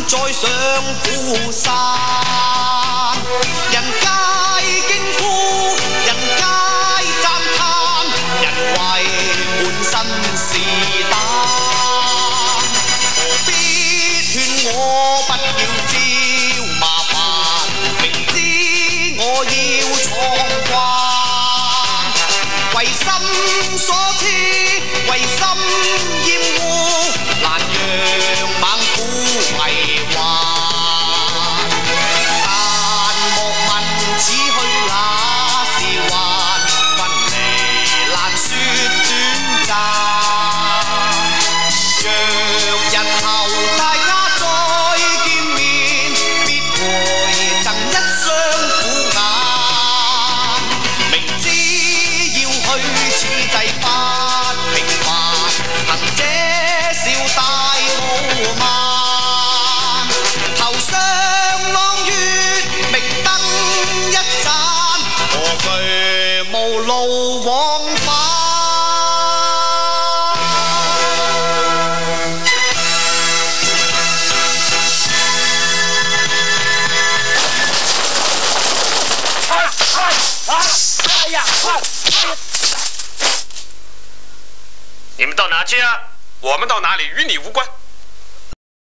再上虎山，人皆驚呼，人皆讚嘆，人為滿身是膽，何必勸我不要招麻煩？明知我要闖關，為心所痴，為心厭惡，難讓猛虎為患。但莫問此去那時還，分離難說短暫。若日後大家再見面，必會贈一雙虎眼。明知要去此際不平凡，行者笑大傲慢。頭上朗月，明燈一盞，何懼無路往返。你们到哪去啊？我们到哪里与你无关。